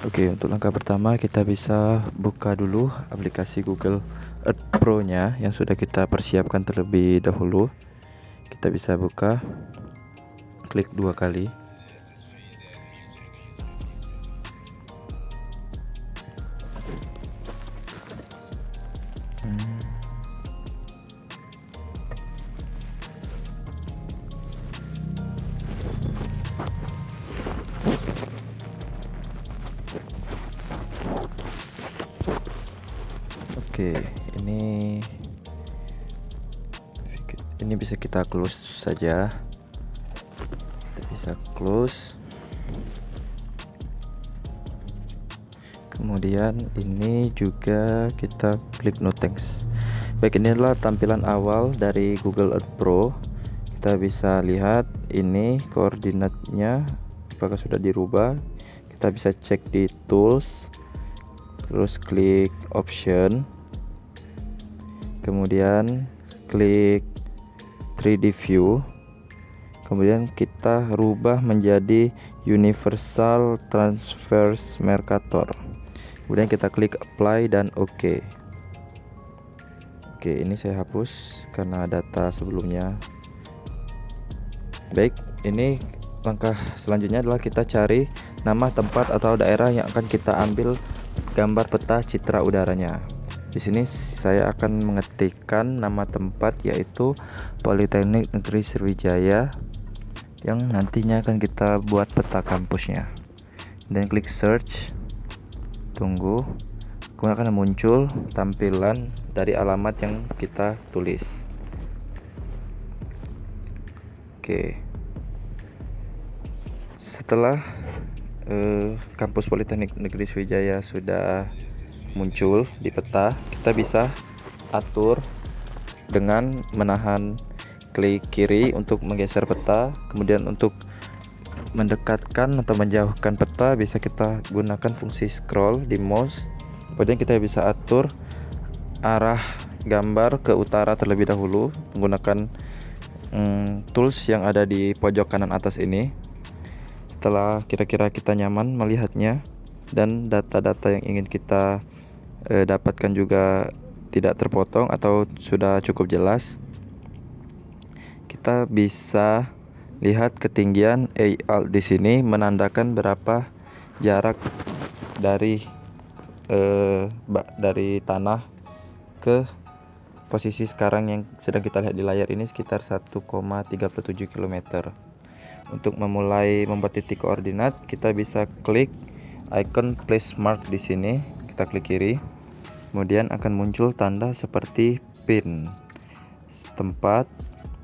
Oke, untuk langkah pertama kita bisa buka dulu aplikasi Google Earth Pro-nya yang sudah kita persiapkan terlebih dahulu. Kita bisa buka, klik 2 kali. Oke, ini bisa kita close saja. Kita bisa close. Kemudian ini juga kita klik no thanks. Baik, ini adalah tampilan awal dari Google Earth Pro. Kita bisa lihat ini koordinatnya apakah sudah dirubah. Kita bisa cek di tools, terus klik option, kemudian klik 3D view, kemudian kita rubah menjadi universal transverse Mercator. Kemudian kita klik apply dan OK. Oke, ini saya hapus karena data sebelumnya. Baik, ini langkah selanjutnya adalah kita cari nama tempat atau daerah yang akan kita ambil gambar peta citra udaranya. Di sini saya akan mengetikkan nama tempat yaitu Politeknik Negeri Sriwijaya yang nantinya akan kita buat peta kampusnya. Dan klik search. Tunggu. Kemudian akan muncul tampilan dari alamat yang kita tulis. Oke. Setelah kampus Politeknik Negeri Sriwijaya sudah muncul di peta, kita bisa atur dengan menahan klik kiri untuk menggeser peta. Kemudian untuk mendekatkan atau menjauhkan peta bisa kita gunakan fungsi scroll di mouse. Kemudian kita bisa atur arah gambar ke utara terlebih dahulu menggunakan tools yang ada di pojok kanan atas ini. Setelah kira-kira kita nyaman melihatnya dan data-data yang ingin kita dapatkan juga tidak terpotong atau sudah cukup jelas, kita bisa lihat ketinggian alt di sini menandakan berapa jarak dari tanah ke posisi sekarang yang sedang kita lihat di layar ini sekitar 1,37 km. Untuk memulai membuat titik koordinat, kita bisa klik icon place mark di sini. Kita klik kiri. Kemudian akan muncul tanda seperti pin. Tempat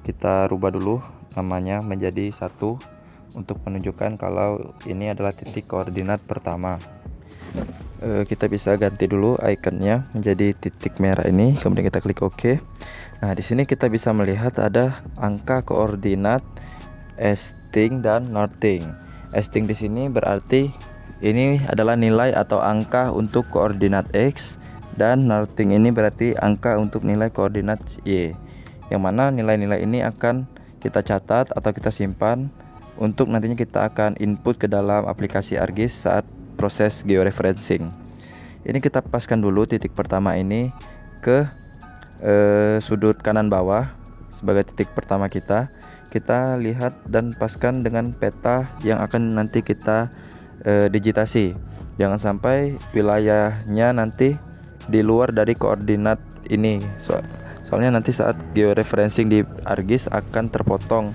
kita rubah dulu namanya menjadi 1 untuk menunjukkan kalau ini adalah titik koordinat pertama. Kita bisa ganti dulu ikonnya menjadi titik merah ini, kemudian kita klik OK. Nah, di sini kita bisa melihat ada angka koordinat esting dan northing. Esting di sini berarti ini adalah nilai atau angka untuk koordinat X, dan northing ini berarti angka untuk nilai koordinat Y. Yang mana nilai-nilai ini akan kita catat atau kita simpan untuk nantinya kita akan input ke dalam aplikasi ArcGIS saat proses georeferencing. Ini kita paskan dulu titik pertama ini ke sudut kanan bawah sebagai titik pertama kita. Kita lihat dan paskan dengan peta yang akan nanti kita digitasi. Jangan sampai wilayahnya nanti di luar dari koordinat ini. Soalnya nanti saat georeferencing di ArcGIS akan terpotong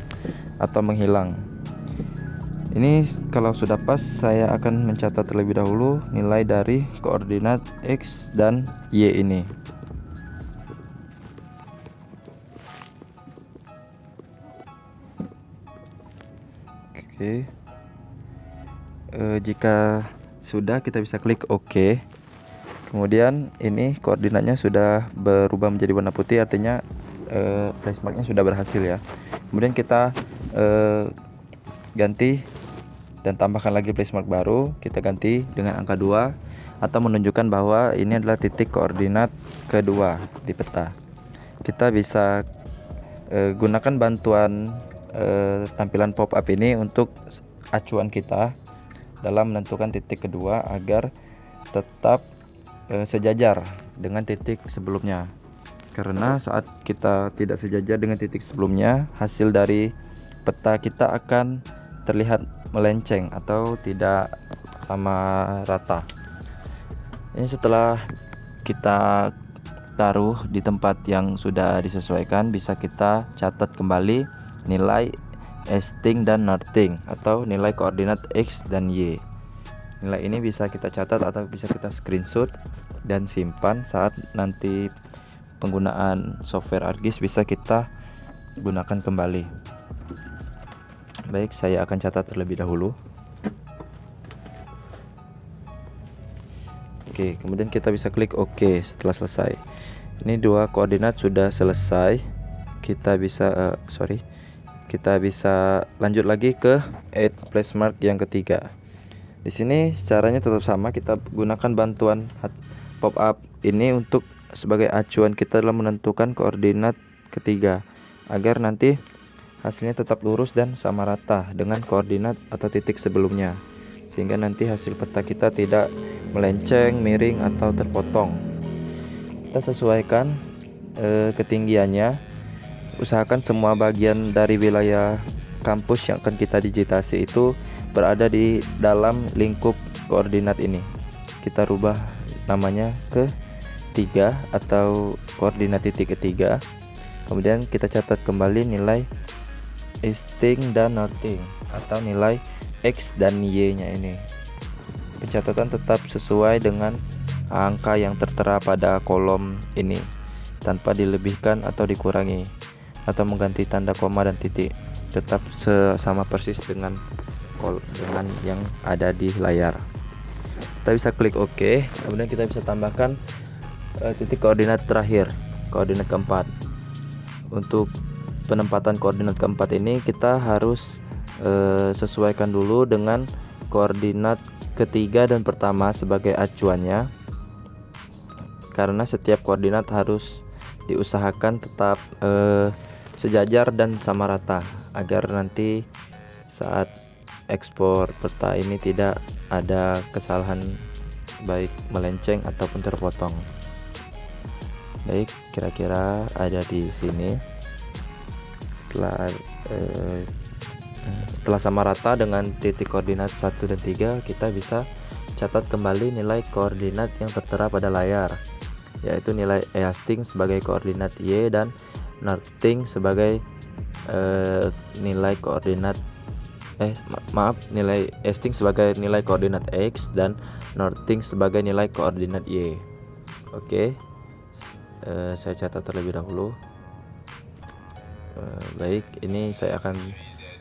atau menghilang. Ini kalau sudah pas, saya akan mencatat terlebih dahulu nilai dari koordinat X dan Y ini. Oke. Jika sudah, kita bisa klik OK. Kemudian ini koordinatnya sudah berubah menjadi warna putih, artinya place marknya sudah berhasil ya. Kemudian kita ganti dan tambahkan lagi place mark baru. Kita ganti dengan angka 2 atau menunjukkan bahwa ini adalah titik koordinat kedua di peta. Kita bisa gunakan bantuan tampilan pop up ini untuk acuan kita dalam menentukan titik kedua agar tetap sejajar dengan titik sebelumnya. Karena saat kita tidak sejajar dengan titik sebelumnya, hasil dari peta kita akan terlihat melenceng atau tidak sama rata. Ini setelah kita taruh di tempat yang sudah disesuaikan, bisa kita catat kembali nilai easting dan northing atau nilai koordinat X dan Y. Nilai ini bisa kita catat atau bisa kita screenshot dan simpan saat nanti penggunaan software ArcGIS bisa kita gunakan kembali. Baik, saya akan catat terlebih dahulu. Oke, kemudian kita bisa klik OK setelah selesai. Ini dua koordinat sudah selesai. Kita bisa kita bisa lanjut lagi ke add place mark yang ketiga. Di sini caranya tetap sama, kita gunakan bantuan pop up ini untuk sebagai acuan kita dalam menentukan koordinat ketiga agar nanti hasilnya tetap lurus dan sama rata dengan koordinat atau titik sebelumnya, sehingga nanti hasil peta kita tidak melenceng, miring atau terpotong. Kita sesuaikan ketinggiannya. Usahakan semua bagian dari wilayah kampus yang akan kita digitasi itu berada di dalam lingkup koordinat ini. Kita rubah namanya ke 3 atau koordinat titik ketiga. Kemudian kita catat kembali nilai easting dan northing atau nilai X dan Y nya ini. Pencatatan tetap sesuai dengan angka yang tertera pada kolom ini tanpa dilebihkan atau dikurangi atau mengganti tanda koma dan titik. Tetap sama persis dengan yang ada di layar. Kita bisa klik OK, kemudian kita bisa tambahkan titik koordinat terakhir, koordinat keempat. Untuk penempatan koordinat keempat ini kita harus sesuaikan dulu dengan koordinat ketiga dan pertama sebagai acuannya, karena setiap koordinat harus diusahakan tetap sejajar dan sama rata agar nanti saat ekspor peta ini tidak ada kesalahan baik melenceng ataupun terpotong. Baik, kira-kira ada di sini. Setelah sama rata dengan titik koordinat 1 dan 3, kita bisa catat kembali nilai koordinat yang tertera pada layar, yaitu nilai easting sebagai koordinat Y dan northing sebagai nilai koordinat nilai easting sebagai nilai koordinat X dan northing sebagai nilai koordinat Y. Oke. Saya catat terlebih dahulu. Baik, ini saya akan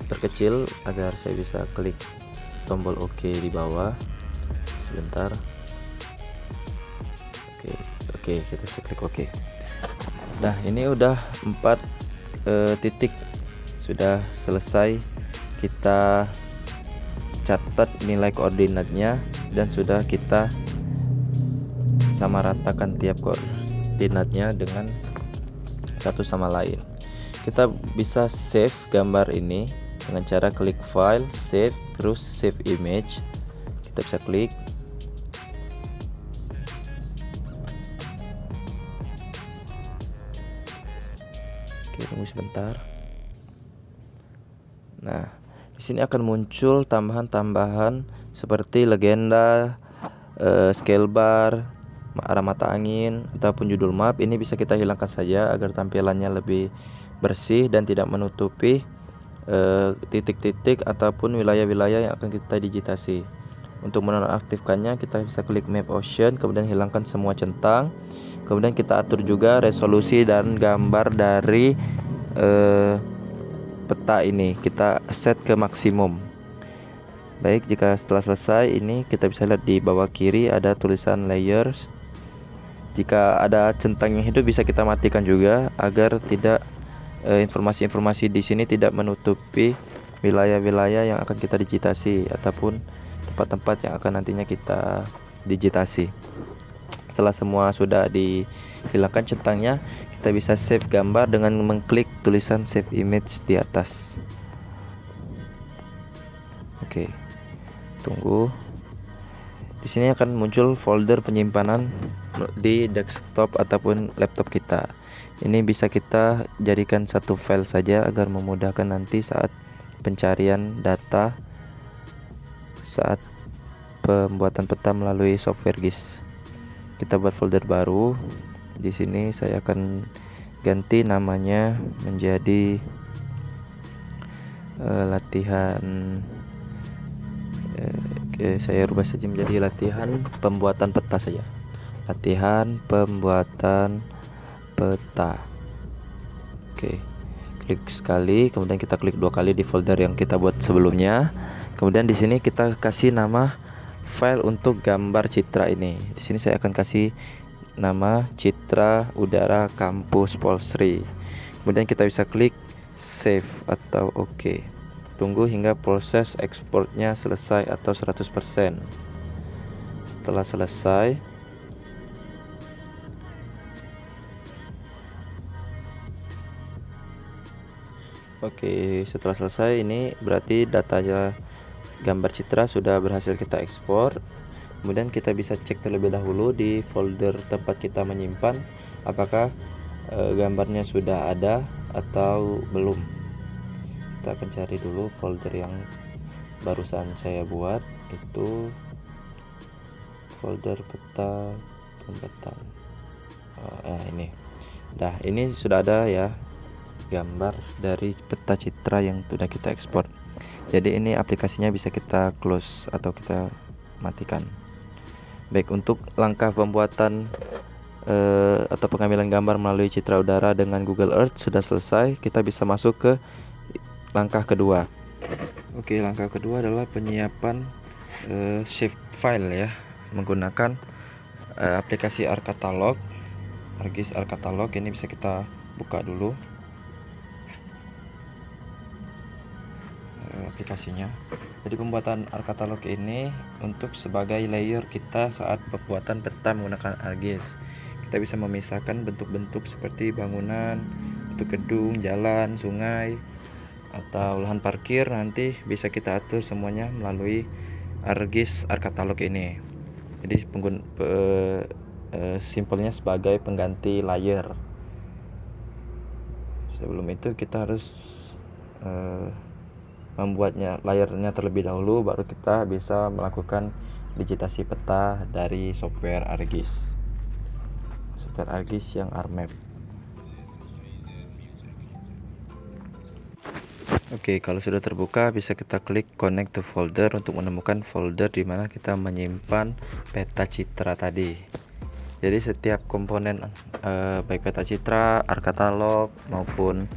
perkecil agar saya bisa klik tombol OK di bawah. Sebentar. Oke, kita bisa klik OK. Nah, ini udah 4 titik sudah selesai kita catat nilai koordinatnya dan sudah kita sama ratakan tiap koordinatnya dengan satu sama lain. Kita bisa save gambar ini dengan cara klik file, save, terus save image. Kita bisa klik. Oke, tunggu sebentar. Nah, di sini akan muncul tambahan-tambahan seperti legenda, scale bar, arah mata angin, ataupun judul map. Ini bisa kita hilangkan saja agar tampilannya lebih bersih dan tidak menutupi titik-titik ataupun wilayah-wilayah yang akan kita digitasi. Untuk menonaktifkannya, kita bisa klik map option, kemudian hilangkan semua centang. Kemudian kita atur juga resolusi dan gambar dari peta ini, kita set ke maksimum. Baik, jika setelah selesai ini kita bisa lihat di bawah kiri ada tulisan layers. Jika ada centang yang hidup bisa kita matikan juga agar tidak informasi-informasi di sini tidak menutupi wilayah-wilayah yang akan kita digitasi ataupun tempat-tempat yang akan nantinya kita digitasi. Setelah semua sudah dihilangkan centangnya, kita bisa save gambar dengan mengklik tulisan save image di atas. Oke, tunggu. Di sini akan muncul folder penyimpanan di desktop ataupun laptop kita. Ini bisa kita jadikan satu file saja agar memudahkan nanti saat pencarian data saat pembuatan peta melalui software GIS. Kita buat folder baru. Di sini saya akan ganti namanya menjadi latihan. Oke, saya rubah saja menjadi latihan pembuatan peta saja. Latihan pembuatan peta. Oke, klik sekali, kemudian kita klik 2 kali di folder yang kita buat sebelumnya. Kemudian di sini kita kasih nama file untuk gambar citra ini. Di sini saya akan kasih nama Citra Udara Kampus Polsri. Kemudian kita bisa klik save atau oke. Tunggu hingga proses ekspornya selesai atau 100%. Setelah selesai, setelah selesai ini berarti datanya gambar citra sudah berhasil kita ekspor. Kemudian kita bisa cek terlebih dahulu di folder tempat kita menyimpan apakah gambarnya sudah ada atau belum. Kita akan cari dulu folder yang barusan saya buat, itu folder peta pembetan. Ini sudah ada ya gambar dari peta citra yang sudah kita ekspor. Jadi ini aplikasinya bisa kita close atau kita matikan. Baik, untuk langkah pembuatan atau pengambilan gambar melalui citra udara dengan Google Earth sudah selesai. Kita bisa masuk ke langkah kedua. Oke, langkah kedua adalah penyiapan save file ya, menggunakan aplikasi ArcCatalog, ArcGIS ArcCatalog. Ini bisa kita buka dulu aplikasinya. Jadi pembuatan ArcCatalog ini untuk sebagai layer kita saat pembuatan peta menggunakan ArcGIS. Kita bisa memisahkan bentuk-bentuk seperti bangunan, bentuk gedung, jalan, sungai, atau lahan parkir. Nanti bisa kita atur semuanya melalui ArcGIS ArcCatalog ini. Jadi simpelnya sebagai pengganti layer. Sebelum itu kita harus membuatnya layernya terlebih dahulu, baru kita bisa melakukan digitasi peta dari software ArcGIS yang ArcMap. Oke, kalau sudah terbuka bisa kita klik connect to folder untuk menemukan folder di mana kita menyimpan peta citra tadi. Jadi setiap komponen baik peta citra, ArcCatalog maupun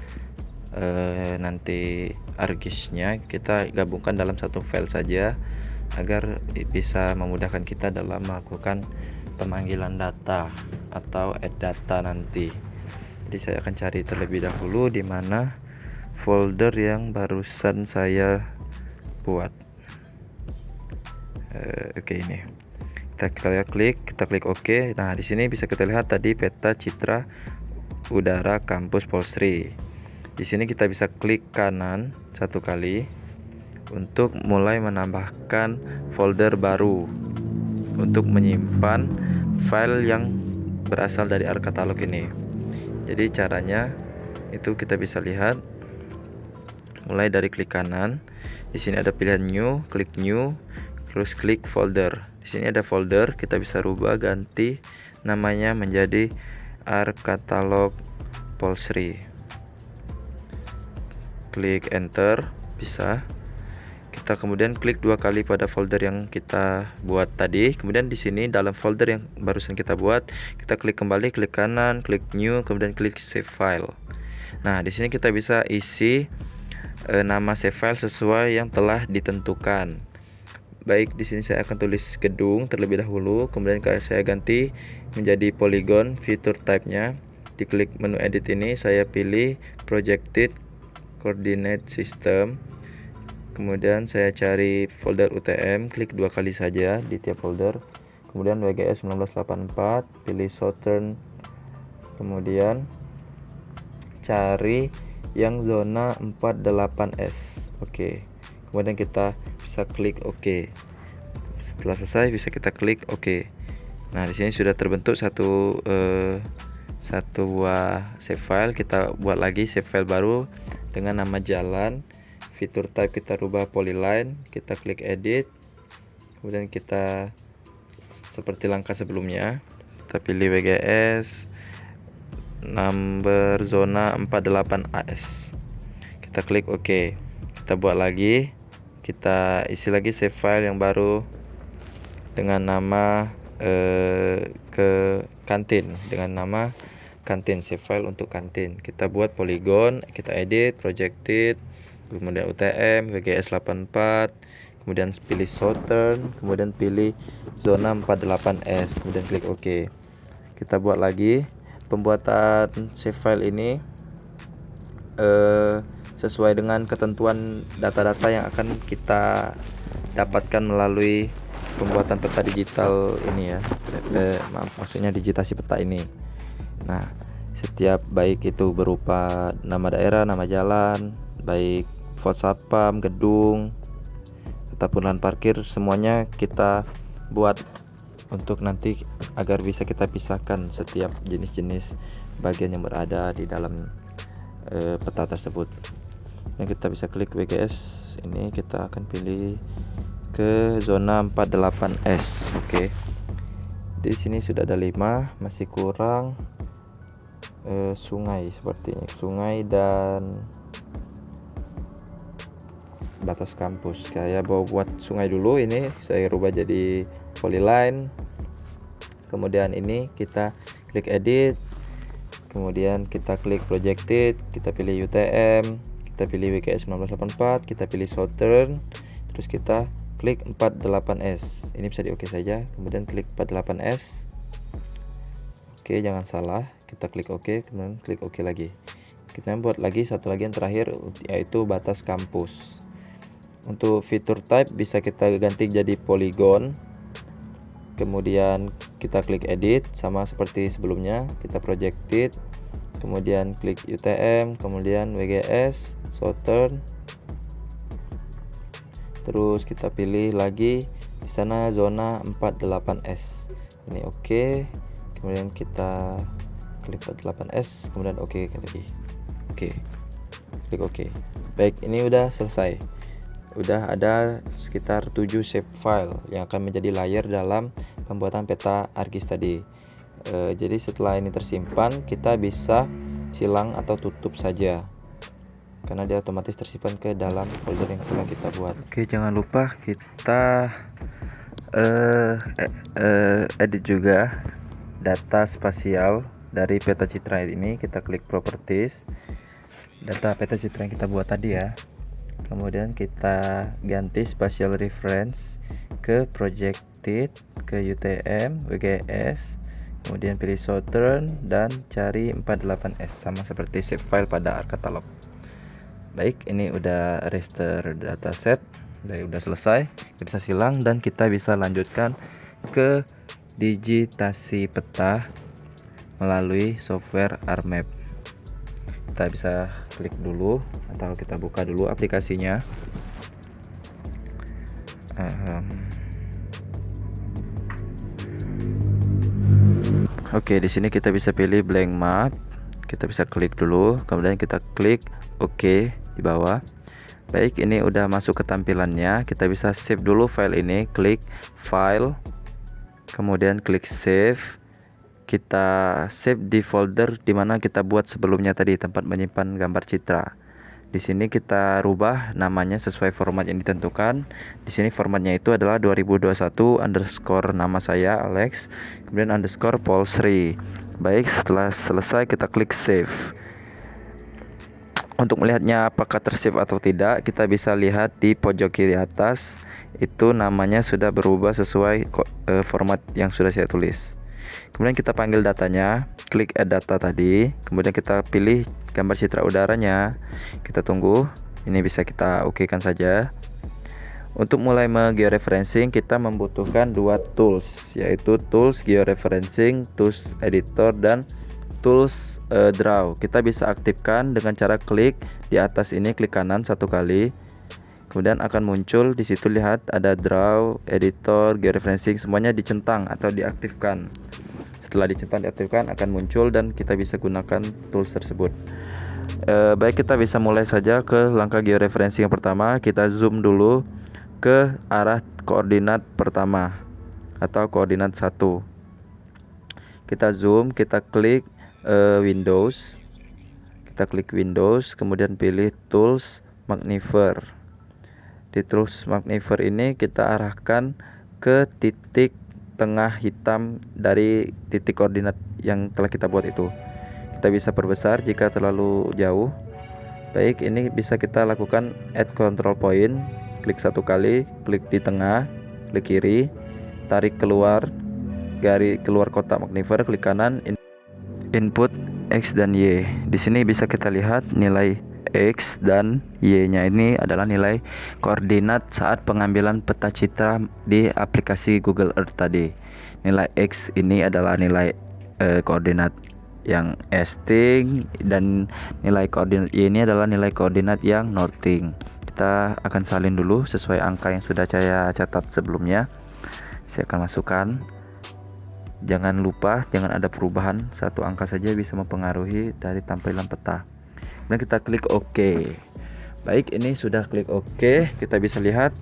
nanti ArcGIS-nya kita gabungkan dalam satu file saja agar bisa memudahkan kita dalam melakukan pemanggilan data atau add data nanti. Jadi saya akan cari terlebih dahulu di mana folder yang barusan saya buat. Ini kita klik OK. Nah, di sini bisa kita lihat tadi peta citra udara kampus Polsri. Di sini kita bisa klik kanan satu kali untuk mulai menambahkan folder baru untuk menyimpan file yang berasal dari ArcCatalog ini. Jadi caranya itu kita bisa lihat mulai dari klik kanan. Di sini ada pilihan new, klik new, terus klik folder. Di sini ada folder, kita bisa rubah ganti namanya menjadi ArcCatalog Polsri. Klik enter, bisa. Kita kemudian klik 2 kali pada folder yang kita buat tadi. Kemudian di sini dalam folder yang barusan kita buat, kita klik kembali, klik kanan, klik new, kemudian klik save file. Nah, di sini kita bisa isi nama save file sesuai yang telah ditentukan. Baik, di sini saya akan tulis gedung terlebih dahulu, kemudian saya ganti menjadi polygon, fitur type-nya. Diklik menu edit ini, saya pilih projected coordinate system. Kemudian saya cari folder UTM, klik 2 kali saja di tiap folder. Kemudian WGS 1984, pilih Southern. Kemudian cari yang zona 48S. Oke. Kemudian kita bisa klik OK. Setelah selesai bisa kita klik OK. Nah, di sini sudah terbentuk satu buah save file. Kita buat lagi save file baru dengan nama jalan. Fitur type kita rubah polyline, kita klik edit. Kemudian kita seperti langkah sebelumnya, kita pilih WGS number zona 48AS. Kita klik OK. Kita buat lagi, kita isi lagi save file yang baru dengan nama ke kantin, dengan nama kantin, save file untuk kantin. Kita buat polygon, kita edit, projected, kemudian UTM, WGS 84, kemudian pilih Southern, kemudian pilih zona 48S, kemudian klik OK. Kita buat lagi. Pembuatan save file ini sesuai dengan ketentuan data-data yang akan kita dapatkan melalui pembuatan peta digital ini ya, maksudnya digitasi peta ini. Nah, setiap baik itu berupa nama daerah, nama jalan, baik pos satpam, gedung, ataupun lahan parkir, semuanya kita buat untuk nanti agar bisa kita pisahkan setiap jenis-jenis bagian yang berada di dalam peta tersebut. Dan kita bisa klik WGS ini, kita akan pilih ke zona 48S. Oke. Di sini sudah ada 5, masih kurang sungai sepertinya. Sungai dan batas kampus. Saya buat sungai dulu, ini saya rubah jadi polyline. Kemudian ini kita klik edit. Kemudian kita klik projected, kita pilih UTM, kita pilih WGS 1984, kita pilih Southern, terus kita klik 48S. Ini bisa di OK saja. Kemudian klik 48S. Oke, jangan salah. Kita klik OK, kemudian klik OK lagi. Kita buat lagi satu lagi yang terakhir, yaitu batas kampus. Untuk fitur type bisa kita ganti jadi polygon. Kemudian kita klik edit, sama seperti sebelumnya. Kita projected, kemudian klik UTM, kemudian WGS, Southern. Terus kita pilih lagi di sana zona 48S. Ini OK. Kemudian kita klik 48S, kemudian OK lagi. Oke. Klik OK. Baik, ini udah selesai. Udah ada sekitar 7 shape file yang akan menjadi layer dalam pembuatan peta ArcGIS tadi. Jadi setelah ini tersimpan, kita bisa silang atau tutup saja, karena dia otomatis tersimpan ke dalam folder yang telah kita buat. Oke, jangan lupa kita edit juga data spasial dari peta citra ini. Kita klik properties, data peta citra yang kita buat tadi ya. Kemudian kita ganti spatial reference ke projected, ke UTM, WGS, kemudian pilih Southern dan cari 48S, sama seperti save file pada ArcCatalog. Baik, ini udah raster dataset, udah selesai. Kita bisa silang dan kita bisa lanjutkan ke digitasi peta melalui software ArcMap. Kita bisa klik dulu atau kita buka dulu aplikasinya. Oke, di sini kita bisa pilih blank map. Kita bisa klik dulu, kemudian kita klik OK di bawah. Baik, ini udah masuk ke tampilannya. Kita bisa save dulu file ini, klik file, kemudian klik save. Kita save di folder dimana kita buat sebelumnya tadi, tempat menyimpan gambar citra. Di sini kita rubah namanya sesuai format yang ditentukan. Di sini formatnya itu adalah 2021 underscore nama saya Alex, kemudian underscore Polsri. Baik, setelah selesai kita klik save. Untuk melihatnya apakah tersave atau tidak, kita bisa lihat di pojok kiri atas. Itu namanya sudah berubah sesuai format yang sudah saya tulis. Kemudian kita panggil datanya, klik add data tadi, kemudian kita pilih gambar citra udaranya. Kita tunggu, ini bisa kita okekan saja. Untuk mulai georeferencing, kita membutuhkan dua tools, yaitu tools georeferencing, tools editor, dan tools draw. Kita bisa aktifkan dengan cara klik di atas ini, klik kanan satu kali, Kemudian akan muncul di situ, lihat ada draw, editor, georeferencing, semuanya dicentang atau diaktifkan. Setelah dicentang diaktifkan akan muncul dan kita bisa gunakan tools tersebut. Baik, kita bisa mulai saja ke langkah georeferencing yang pertama. Kita zoom dulu ke arah koordinat pertama atau koordinat 1. Kita zoom, kita klik Windows. Kita klik Windows, kemudian pilih Tools Magnifier. Di Tools Magnifier ini kita arahkan ke titik tengah hitam dari titik koordinat yang telah kita buat itu. Kita bisa perbesar jika terlalu jauh. Baik, ini bisa kita lakukan Add Control Point. Klik satu kali, klik di tengah, klik kiri, tarik keluar kotak magnifier, klik kanan, input X dan Y. Di sini bisa kita lihat nilai X dan Y-nya ini adalah nilai koordinat saat pengambilan peta citra di aplikasi Google Earth tadi. Nilai X ini adalah nilai koordinat yang easting, dan nilai koordinat Y ini adalah nilai koordinat yang northing. Kita akan salin dulu sesuai angka yang sudah saya catat sebelumnya. Saya akan masukkan. Jangan lupa, jangan ada perubahan, satu angka saja bisa mempengaruhi dari tampilan peta. Kemudian kita klik OK. Baik, ini sudah klik OK. Kita bisa lihat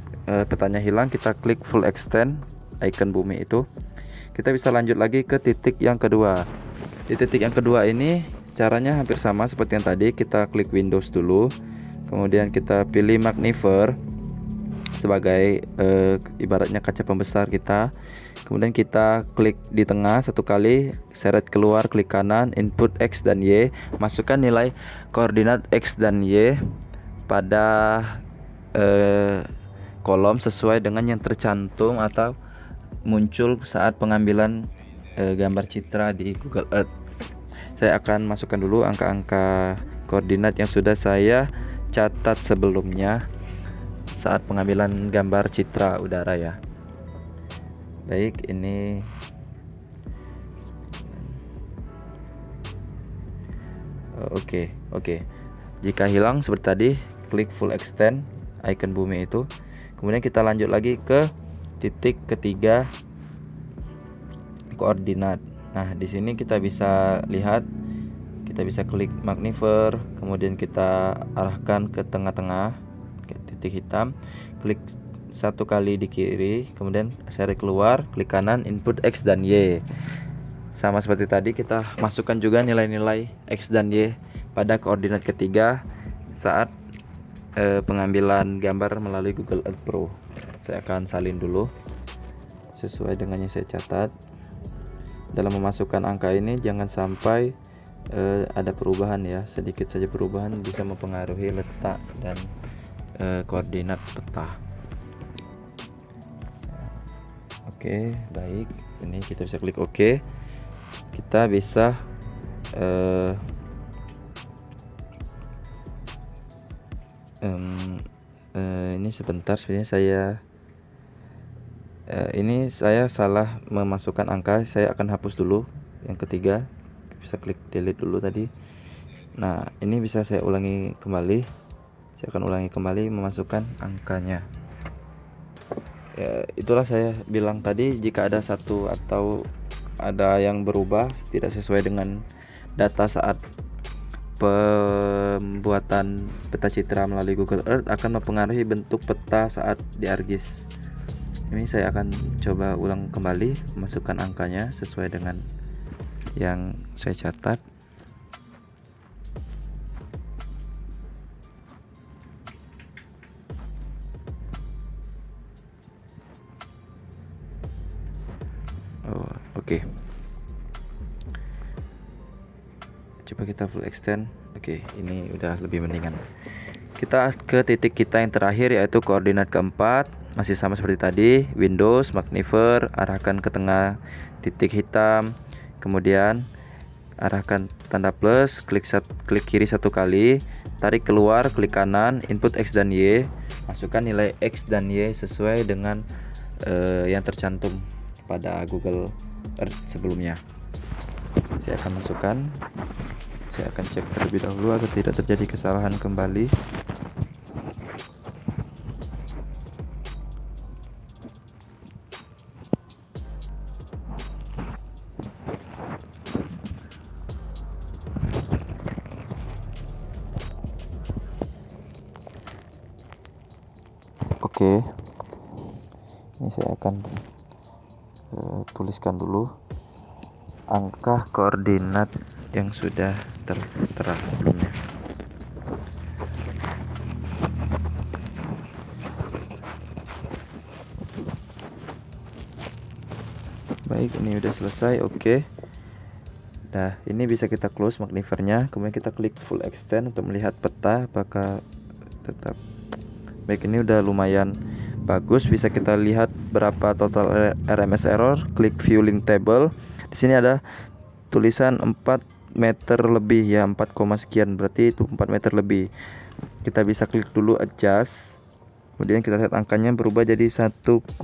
petanya hilang. Kita klik full extend, icon bumi itu. Kita bisa lanjut lagi ke titik yang kedua. Di titik yang kedua ini caranya hampir sama seperti yang tadi. Kita klik Windows dulu, kemudian kita pilih magnifier sebagai ibaratnya kaca pembesar kita. Kemudian kita klik di tengah satu kali, seret keluar, klik kanan, input X dan Y, masukkan nilai koordinat X dan Y pada kolom sesuai dengan yang tercantum atau muncul saat pengambilan gambar citra di Google Earth. Saya akan masukkan dulu angka-angka koordinat yang sudah saya catat sebelumnya saat pengambilan gambar citra udara ya. Baik, ini Oke. Jika hilang seperti tadi, klik full extend icon bumi itu. Kemudian kita lanjut lagi ke titik ketiga koordinat. Nah, di sini kita bisa lihat, kita bisa klik magnifier, kemudian kita arahkan ke tengah-tengah ke titik hitam, klik satu kali di kiri, kemudian seret keluar, klik kanan, input X dan Y. Sama seperti tadi, kita masukkan juga nilai-nilai X dan Y pada koordinat ketiga saat pengambilan gambar melalui Google Earth Pro. Saya akan salin dulu sesuai dengan yang saya catat. Dalam memasukkan angka ini jangan sampai ada perubahan ya, sedikit saja perubahan bisa mempengaruhi letak dan koordinat peta. Oke, baik. Ini kita bisa klik OK. Kita bisa ini sebentar, sebenarnya saya salah memasukkan angka. Saya akan hapus dulu yang ketiga. Bisa klik delete dulu tadi. Nah, ini bisa saya ulangi kembali. Saya akan ulangi kembali memasukkan angkanya. Ya, itulah saya bilang tadi, jika ada satu atau ada yang berubah tidak sesuai dengan data saat pembuatan peta citra melalui Google Earth akan mempengaruhi bentuk peta saat di ArcGIS. Ini saya akan coba ulang kembali masukkan angkanya sesuai dengan yang saya catat. Oke. Coba kita full extend. Oke, ini udah lebih mendingan. Kita ke titik kita yang terakhir, yaitu koordinat keempat. Masih sama seperti tadi, Windows, magnifier, arahkan ke tengah titik hitam, kemudian arahkan tanda plus, klik kiri satu kali, tarik keluar, klik kanan, input X dan Y, masukkan nilai X dan Y sesuai dengan yang tercantum pada Google Earth sebelumnya. Saya akan masukkan. Saya akan cek terlebih dahulu agar tidak terjadi kesalahan kembali. Oke, ini saya akan tuliskan dulu angka koordinat yang sudah tertera sebelumnya. Baik, ini udah selesai. Oke. Nah, ini bisa kita close magnifernya, kemudian kita klik full extend untuk melihat peta apakah tetap. Baik, ini udah lumayan bagus. Bisa kita lihat berapa total RMS error. Klik view link table. Di sini ada tulisan 4 meter lebih ya, 4, sekian, berarti itu 4 meter lebih. Kita bisa klik dulu adjust. Kemudian kita lihat angkanya berubah jadi 1,9,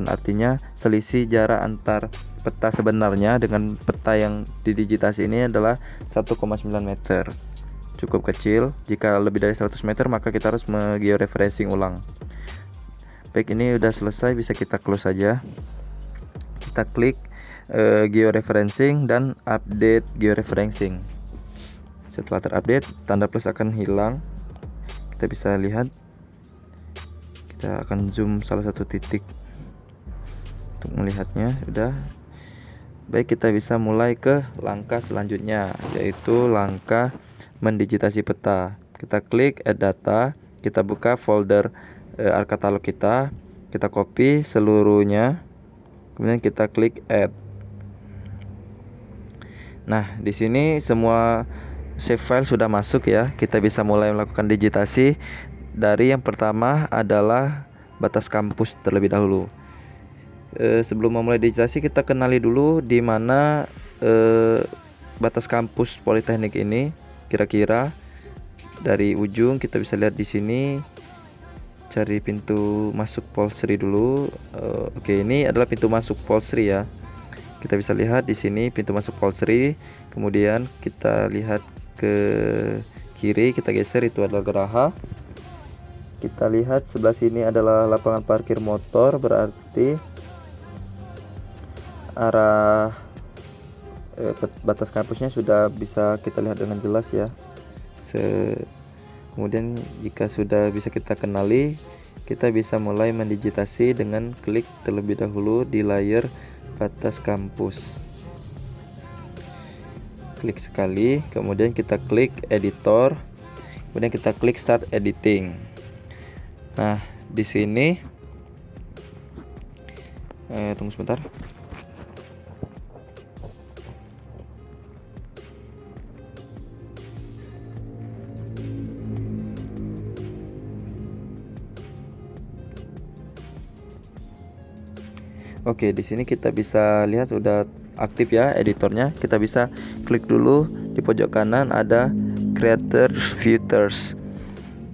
artinya selisih jarak antar peta sebenarnya dengan peta yang didigitasi ini adalah 1,9 meter. Cukup kecil. Jika lebih dari 100 meter maka kita harus georeferencing ulang. Baik, ini udah selesai, bisa kita close saja. Kita klik georeferencing dan update georeferencing. Setelah terupdate, tanda plus akan hilang. Kita bisa lihat, kita akan zoom salah satu titik untuk melihatnya. Udah. Baik, kita bisa mulai ke langkah selanjutnya, yaitu langkah mendigitasi peta. Kita klik add data, kita buka folder ArcCatalog kita copy seluruhnya, kemudian kita klik add. Nah, di sini semua save file sudah masuk ya. Kita bisa mulai melakukan digitasi. Dari yang pertama adalah batas kampus terlebih dahulu. Sebelum memulai digitasi, kita kenali dulu di mana batas kampus Politeknik ini kira-kira. Dari ujung kita bisa lihat di sini. Cari pintu masuk Polsri dulu. Oke, ini adalah pintu masuk Polsri ya. Kita bisa lihat di sini pintu masuk Polsri. Kemudian kita lihat ke kiri, kita geser, itu adalah Geraha. Kita lihat sebelah sini adalah lapangan parkir motor, berarti arah batas kampusnya sudah bisa kita lihat dengan jelas ya. Kemudian jika sudah bisa kita kenali, kita bisa mulai mendigitasi dengan klik terlebih dahulu di layar batas kampus. Klik sekali, kemudian kita klik editor, kemudian kita klik start editing. Nah, di sini tunggu sebentar. Oke, di sini kita bisa lihat sudah aktif ya editornya. Kita bisa klik dulu di pojok kanan ada Creator Filters.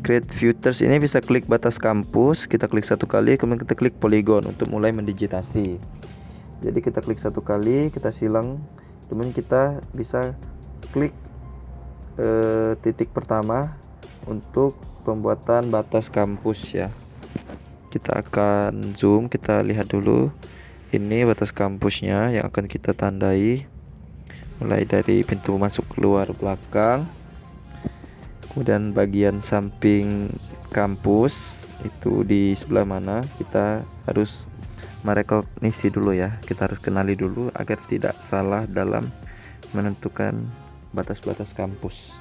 Create Filters ini bisa klik batas kampus, kita klik satu kali, kemudian kita klik polygon untuk mulai mendigitasi. Jadi kita klik satu kali, kita silang, kemudian kita bisa klik titik pertama untuk pembuatan batas kampus ya. Kita akan zoom, kita lihat dulu. Ini batas kampusnya yang akan kita tandai, mulai dari pintu masuk keluar belakang, kemudian bagian samping kampus itu di sebelah mana. Kita harus merekognisi dulu ya, kita harus kenali dulu agar tidak salah dalam menentukan batas-batas kampus.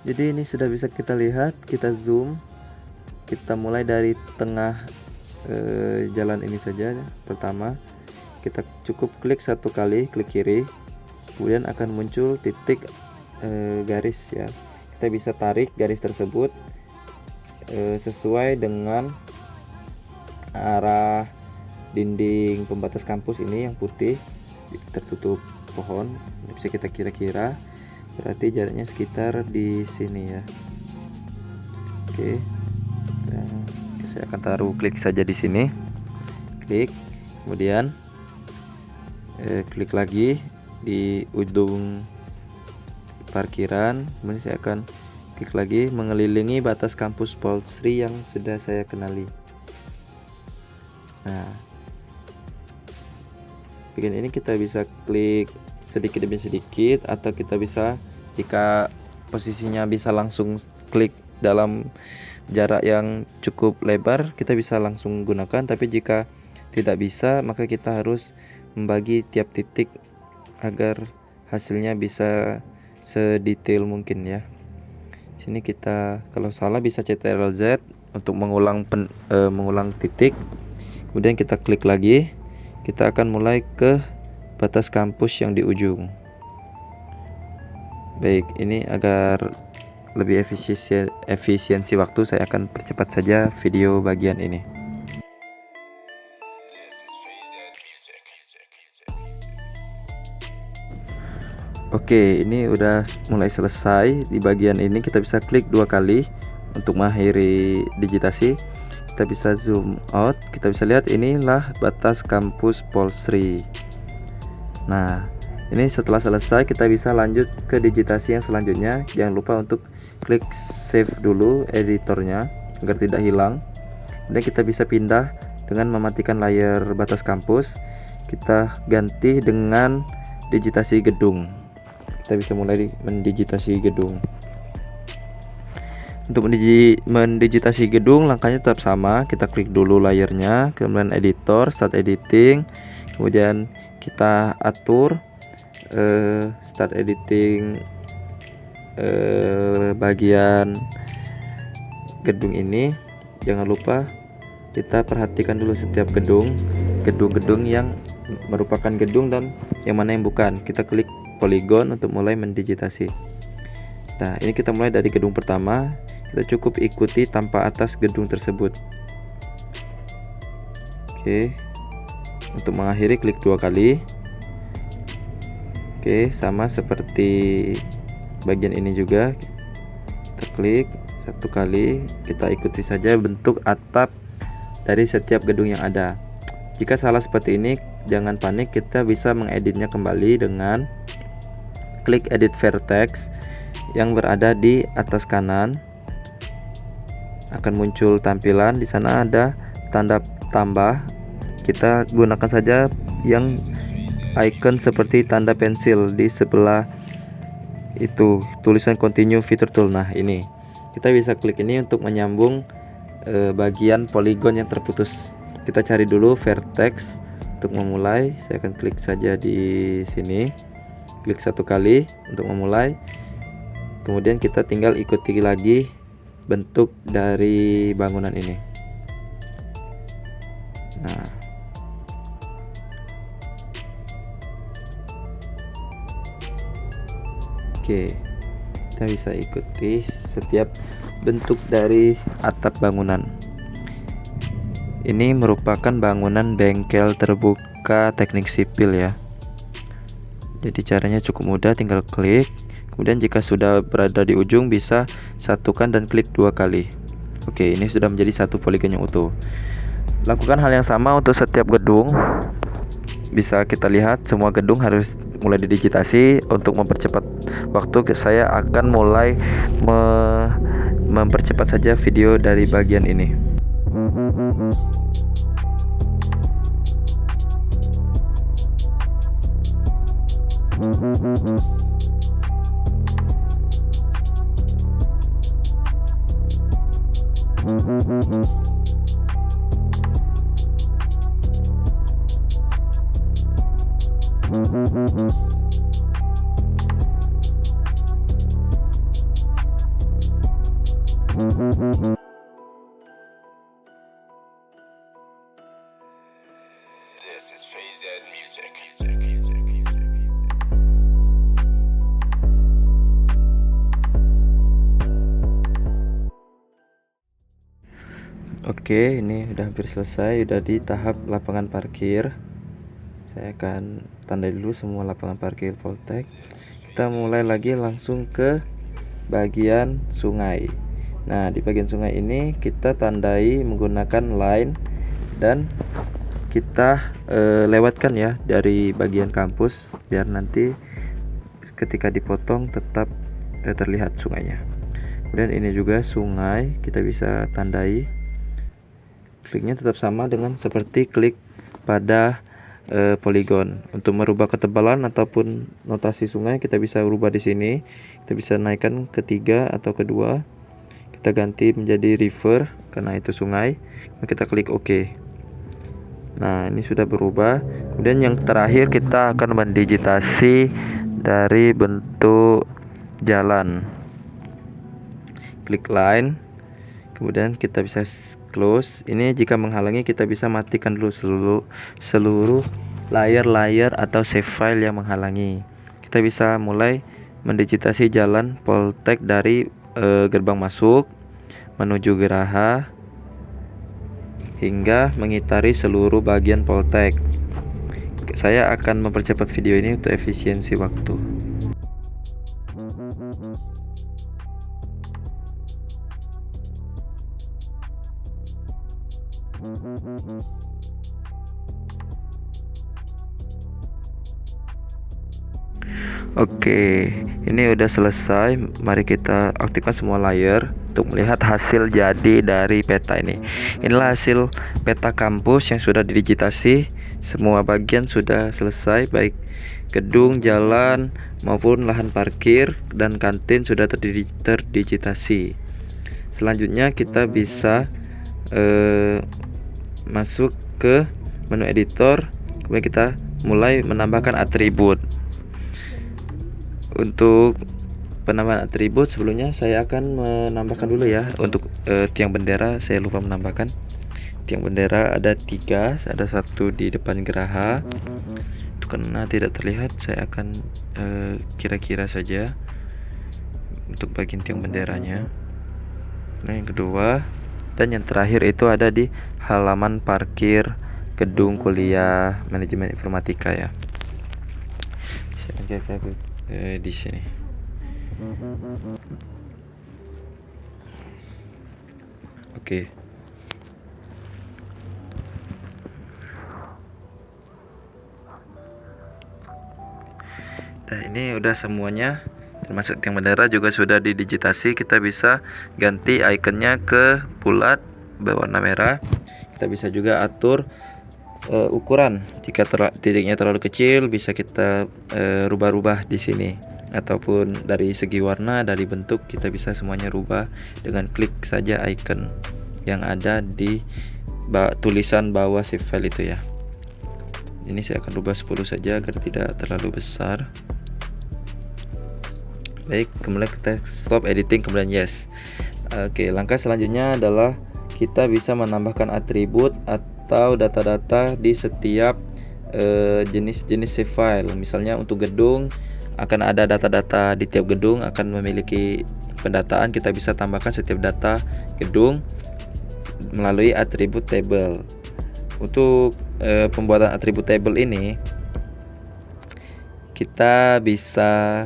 Jadi ini sudah bisa kita lihat, kita zoom, kita mulai dari tengah jalan ini saja. Pertama, kita cukup klik satu kali, klik kiri, kemudian akan muncul titik garis ya. Kita bisa tarik garis tersebut sesuai dengan arah dinding pembatas kampus ini yang putih tertutup pohon. Bisa kita kira-kira, berarti jaraknya sekitar di sini ya. Oke. Saya akan taruh klik saja di sini. Klik, kemudian klik lagi di ujung parkiran, kemudian saya akan klik lagi mengelilingi batas kampus Polsri yang sudah saya kenali. Nah, bagian ini kita bisa klik sedikit demi sedikit, atau kita bisa, jika posisinya bisa langsung klik dalam jarak yang cukup lebar kita bisa langsung gunakan, tapi jika tidak bisa maka kita harus membagi tiap titik agar hasilnya bisa sedetail mungkin ya. Sini kita kalau salah bisa Ctrl Z untuk mengulang titik. Kemudian kita klik lagi. Kita akan mulai ke batas kampus yang di ujung. Baik, ini agar lebih efisiensi waktu, saya akan percepat saja video bagian ini. Oke, ini udah mulai selesai. Di bagian ini kita bisa klik 2 kali untuk mengakhiri digitasi. Kita bisa zoom out, kita bisa lihat inilah batas kampus Polsri. Nah, ini setelah selesai kita bisa lanjut ke digitasi yang selanjutnya. Jangan lupa untuk klik save dulu editornya agar tidak hilang. Kemudian kita bisa pindah dengan mematikan layar batas kampus. Kita ganti dengan digitasi gedung. Kita bisa mulai mendigitasi gedung. Untuk mendigitasi gedung langkahnya tetap sama. Kita klik dulu layarnya, kemudian editor, start editing, kemudian kita atur start editing bagian gedung ini. Jangan lupa kita perhatikan dulu setiap gedung-gedung yang merupakan gedung dan yang mana yang bukan. Kita klik polygon untuk mulai mendigitasi. Nah, ini kita mulai dari gedung pertama. Kita cukup ikuti tanpa atas gedung tersebut. Oke. Untuk mengakhiri klik 2 kali. Oke, sama seperti bagian ini juga. Kita klik 1 kali, kita ikuti saja bentuk atap dari setiap gedung yang ada. Jika salah seperti ini, jangan panik, kita bisa mengeditnya kembali dengan klik edit vertex yang berada di atas kanan. Akan muncul tampilan, di sana ada tanda tambah. Kita gunakan saja yang icon seperti tanda pensil di sebelah itu, tulisan continue feature tool. Nah, ini kita bisa klik ini untuk menyambung bagian poligon yang terputus. Kita cari dulu vertex untuk memulai. Saya akan klik saja di sini, klik 1 kali untuk memulai. Kemudian kita tinggal ikuti lagi bentuk dari bangunan ini. Nah, oke, kita bisa ikuti setiap bentuk dari atap bangunan. Ini merupakan bangunan bengkel terbuka teknik sipil ya. Jadi caranya cukup mudah, tinggal klik. Kemudian jika sudah berada di ujung bisa satukan dan klik 2 kali. Oke, ini sudah menjadi satu poligon yang utuh. Lakukan hal yang sama untuk setiap gedung. Bisa kita lihat semua gedung harus mulai didigitasi. Untuk mempercepat waktu, saya akan mulai mempercepat saja video dari bagian ini. This is Phase Music. Oke, ini udah hampir selesai, udah di tahap lapangan parkir. Saya akan tandai dulu semua lapangan parkir Poltek. Kita mulai lagi langsung ke bagian sungai. Nah, di bagian sungai ini kita tandai menggunakan line dan kita lewatkan ya dari bagian kampus biar nanti ketika dipotong tetap terlihat sungainya. Kemudian ini juga sungai, kita bisa tandai. Kliknya tetap sama dengan seperti klik pada poligon. Untuk merubah ketebalan ataupun notasi sungai kita bisa rubah di sini. Kita bisa naikkan ke 3 atau ke 2. kita ganti menjadi river karena itu sungai. Kita klik OK. Nah, ini sudah berubah. Kemudian yang terakhir kita akan mendigitasi dari bentuk jalan. Klik line. Kemudian kita bisa close. Ini jika menghalangi kita bisa matikan dulu seluruh layar atau save file yang menghalangi. Kita bisa mulai mendigitasi jalan Poltek dari gerbang masuk menuju geraha hingga mengitari seluruh bagian Poltek. Saya akan mempercepat video ini untuk efisiensi waktu. Oke, ini udah selesai. Mari kita aktifkan semua layer untuk melihat hasil jadi dari peta ini. Inilah hasil peta kampus yang sudah didigitasi. Semua bagian sudah selesai, baik gedung, jalan, maupun lahan parkir dan kantin sudah terdigitasi. Selanjutnya kita bisa masuk ke menu editor. Kemudian kita mulai menambahkan atribut. Untuk penambahan atribut sebelumnya saya akan menambahkan dulu ya. Untuk tiang bendera saya lupa menambahkan. Tiang bendera ada 3, ada 1 di depan geraha. Itu karena tidak terlihat, saya akan kira-kira saja untuk bagian tiang benderanya. Nah, yang kedua dan yang terakhir itu ada di halaman parkir gedung kuliah manajemen informatika ya. Di sini. Oke. Nah, ini udah semuanya, termasuk tiang bendera juga sudah didigitasi. Kita bisa ganti ikonnya ke bulat berwarna merah. Kita bisa juga atur ukuran. Jika titiknya terlalu kecil bisa kita rubah-rubah di sini, ataupun dari segi warna, dari bentuk kita bisa semuanya rubah dengan klik saja icon yang ada di tulisan bawah save file itu ya. Ini saya akan rubah 10 saja agar tidak terlalu besar. Baik, kemudian kita stop editing, kemudian yes. Oke, langkah selanjutnya adalah kita bisa menambahkan atribut atau data-data di setiap jenis-jenis save file. Misalnya untuk gedung akan ada data-data di tiap gedung akan memiliki pendataan. Kita bisa tambahkan setiap data gedung melalui atribut table. Untuk pembuatan atribut table ini kita bisa